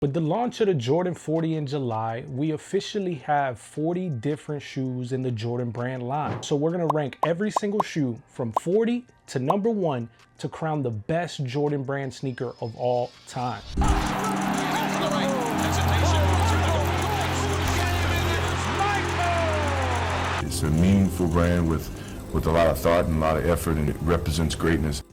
With the launch of the Jordan 40 in July, we officially have 40 different shoes in the Jordan brand line. So we're gonna rank every single shoe from 40 to number 1 to crown the best Jordan brand sneaker of all time. It's a meaningful brand with a lot of thought and a lot of effort, and it represents greatness.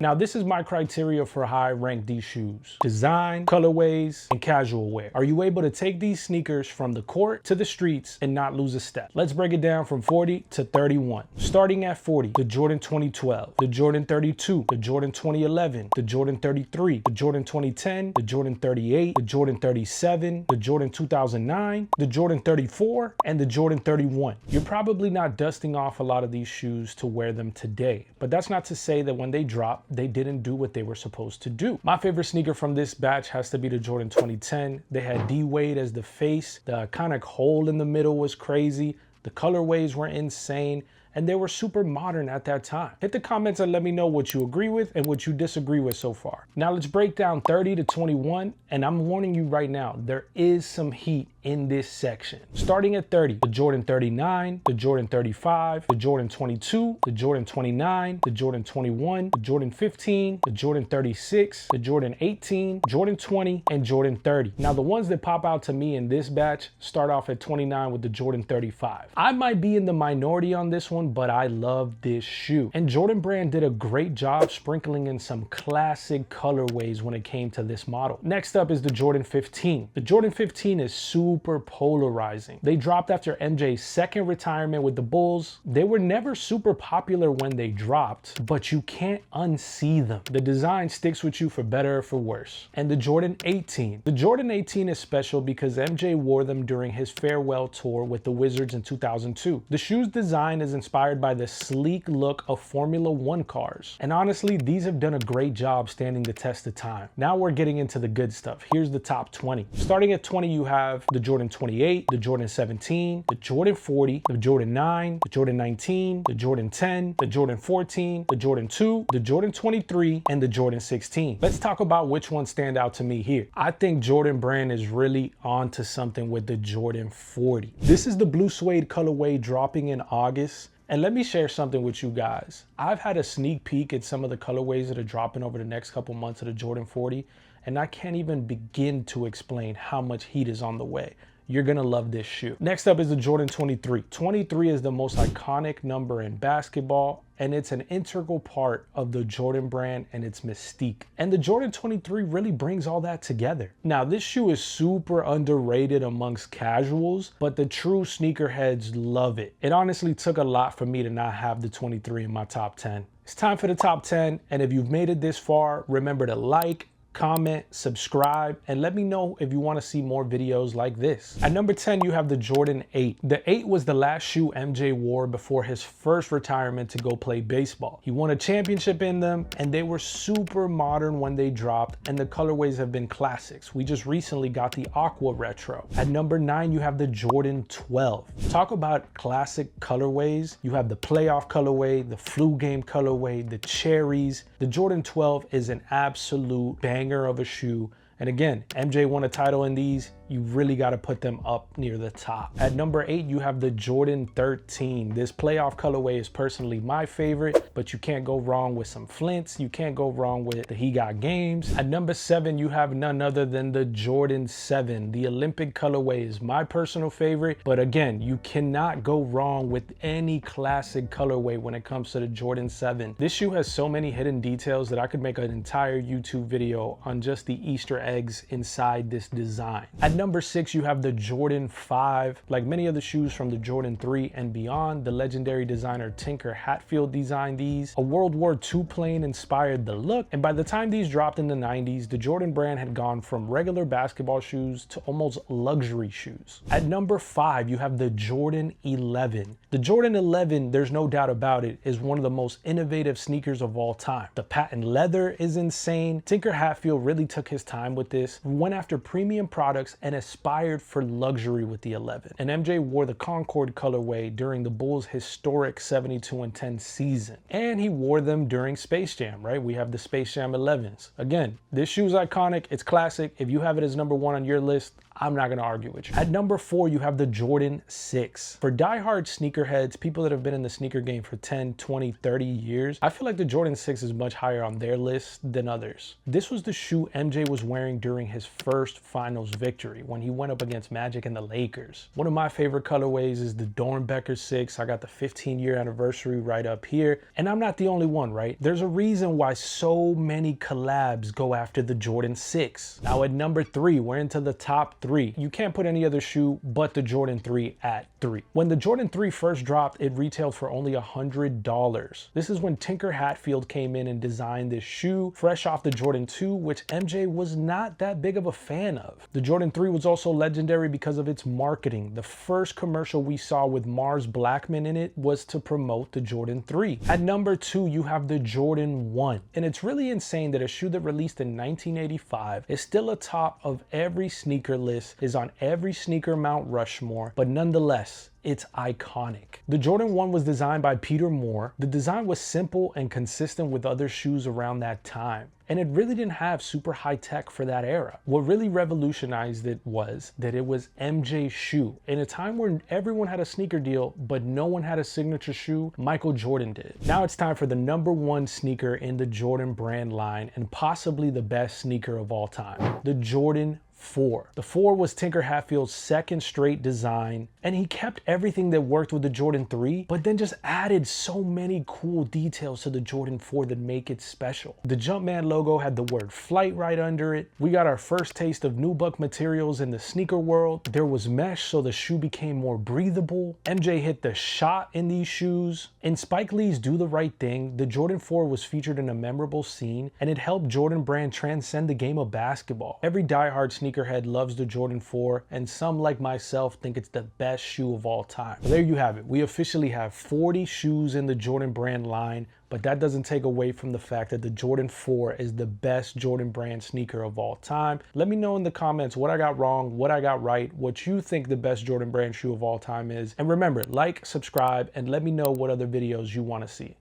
Now, this is my criteria for how I rank these shoes: design, colorways, and casual wear. Are you able to take these sneakers from the court to the streets and not lose a step? Let's break it down from 40 to 31. Starting at 40, the Jordan 2012, the Jordan 32, the Jordan 2011, the Jordan 33, the Jordan 2010, the Jordan 38, the Jordan 37, the Jordan 2009, the Jordan 34, and the Jordan 31. You're probably not dusting off a lot of these shoes to wear them today, but that's not to say that when they drop, they didn't do what they were supposed to do. My favorite sneaker from this batch has to be the Jordan 2010. They had D-Wade as the face. The iconic hole in the middle was crazy. The colorways were insane, and they were super modern at that time. Hit the comments and let me know what you agree with and what you disagree with so far. Now let's break down 30 to 21, and I'm warning you right now, there is some heat in this section. Starting at 30, the Jordan 39, the Jordan 35, the Jordan 22, the Jordan 29, the Jordan 21, the Jordan 15, the Jordan 36, the Jordan 18, Jordan 20, and Jordan 30. Now the ones that pop out to me in this batch start off at 29 with the Jordan 35. I might be in the minority on this one, but I love this shoe. And Jordan brand did a great job sprinkling in some classic colorways when it came to this model. Next up is the Jordan 15. The Jordan 15 is super polarizing. They dropped after MJ's second retirement with the Bulls. They were never super popular when they dropped, but you can't unsee them. The design sticks with you for better or for worse. And the Jordan 18. The Jordan 18 is special because MJ wore them during his farewell tour with the Wizards in 2002. The shoe's design is inspired by the sleek look of Formula One cars. And honestly, these have done a great job standing the test of time. Now we're getting into the good stuff. Here's the top 20. Starting at 20, you have the Jordan 28, the Jordan 17, the Jordan 40, the Jordan 9, the Jordan 19, the Jordan 10, the Jordan 14, the Jordan 2, the Jordan 23, and the Jordan 16. Let's talk about which ones stand out to me here. I think Jordan brand is really onto something with the Jordan 40. This is the Blue Suede colorway dropping in August. And let me share something with you guys. I've had a sneak peek at some of the colorways that are dropping over the next couple months of the Jordan 40, and I can't even begin to explain how much heat is on the way. You're gonna love this shoe. Next up is the Jordan 23. 23 is the most iconic number in basketball, and it's an integral part of the Jordan brand and its mystique. And the Jordan 23 really brings all that together. Now, this shoe is super underrated amongst casuals, but the true sneakerheads love it. It honestly took a lot for me to not have the 23 in my top 10. It's time for the top 10, and if you've made it this far, remember to like, comment, subscribe, and let me know if you want to see more videos like this. At number 10, you have the Jordan 8. The 8 was the last shoe MJ wore before his first retirement to go play baseball. He won a championship in them, and they were super modern when they dropped, and the colorways have been classics. We just recently got the Aqua Retro. At number 9, you have the Jordan 12. Talk about classic colorways. You have the playoff colorway, the flu game colorway, the cherries. The Jordan 12 is an absolute banger of a shoe. And again, MJ won a title in these. You really got to put them up near the top. At number 8, you have the Jordan 13. This playoff colorway is personally my favorite, but you can't go wrong with some flints. You can't go wrong with the He Got Games. At number 7, you have none other than the Jordan 7. The Olympic colorway is my personal favorite, but again, you cannot go wrong with any classic colorway when it comes to the Jordan 7. This shoe has so many hidden details that I could make an entire YouTube video on just the Easter eggs inside this design. At number 6, you have the Jordan 5. Like many of the shoes from the Jordan 3 and beyond, the legendary designer Tinker Hatfield designed these. A World War II plane inspired the look, and by the time these dropped in the 90s, the Jordan brand had gone from regular basketball shoes to almost luxury shoes. At number 5, you have the Jordan 11. The Jordan 11, there's no doubt about it, is one of the most innovative sneakers of all time. The patent leather is insane. Tinker Hatfield really took his time with this, went after premium products and aspired for luxury with the 11. And MJ wore the Concord colorway during the Bulls' historic 72-10 season. And he wore them during Space Jam, right? We have the Space Jam 11s. Again, this shoe's iconic, it's classic. If you have it as number 1 on your list, I'm not gonna argue with you. At number 4, you have the Jordan 6. For diehard sneakerheads, people that have been in the sneaker game for 10, 20, 30 years, I feel like the Jordan 6 is much higher on their list than others. This was the shoe MJ was wearing during his first finals victory when he went up against Magic and the Lakers. One of my favorite colorways is the Dornbecker 6. I got the 15-year anniversary right up here. And I'm not the only one, right? There's a reason why so many collabs go after the Jordan 6. Now at number 3, we're into the top 3. You can't put any other shoe but the Jordan 3 at 3. When the Jordan 3 first dropped, it retailed for only $100. This is when Tinker Hatfield came in and designed this shoe fresh off the Jordan 2, which MJ was not that big of a fan of. The Jordan 3 was also legendary because of its marketing. The first commercial we saw with Mars Blackman in it was to promote the Jordan 3. At number 2, you have the Jordan 1. And it's really insane that a shoe that released in 1985 is still atop of every sneaker list, is on every sneaker Mount Rushmore, but nonetheless, it's iconic. The Jordan 1 was designed by Peter Moore. The design was simple and consistent with other shoes around that time. And it really didn't have super high tech for that era. What really revolutionized it was that it was MJ's shoe. In a time where everyone had a sneaker deal, but no one had a signature shoe, Michael Jordan did. Now it's time for the number 1 sneaker in the Jordan brand line and possibly the best sneaker of all time, the Jordan 4. The 4 was Tinker Hatfield's second straight design, and he kept everything that worked with the Jordan 3, but then just added so many cool details to the Jordan 4 that make it special. The Jumpman logo had the word flight right under it. We got our first taste of nubuck materials in the sneaker world. There was mesh, so the shoe became more breathable. MJ hit the shot in these shoes. In Spike Lee's Do the Right Thing, the Jordan 4 was featured in a memorable scene, and it helped Jordan Brand transcend the game of basketball. Every diehard sneakerhead loves the Jordan 4, and some like myself think it's the best shoe of all time. Well, there you have it. We officially have 40 shoes in the Jordan Brand line, but that doesn't take away from the fact that the Jordan 4 is the best Jordan Brand sneaker of all time. Let me know in the comments what I got wrong, what I got right, what you think the best Jordan Brand shoe of all time is. And remember, like, subscribe, and let me know what other videos you want to see.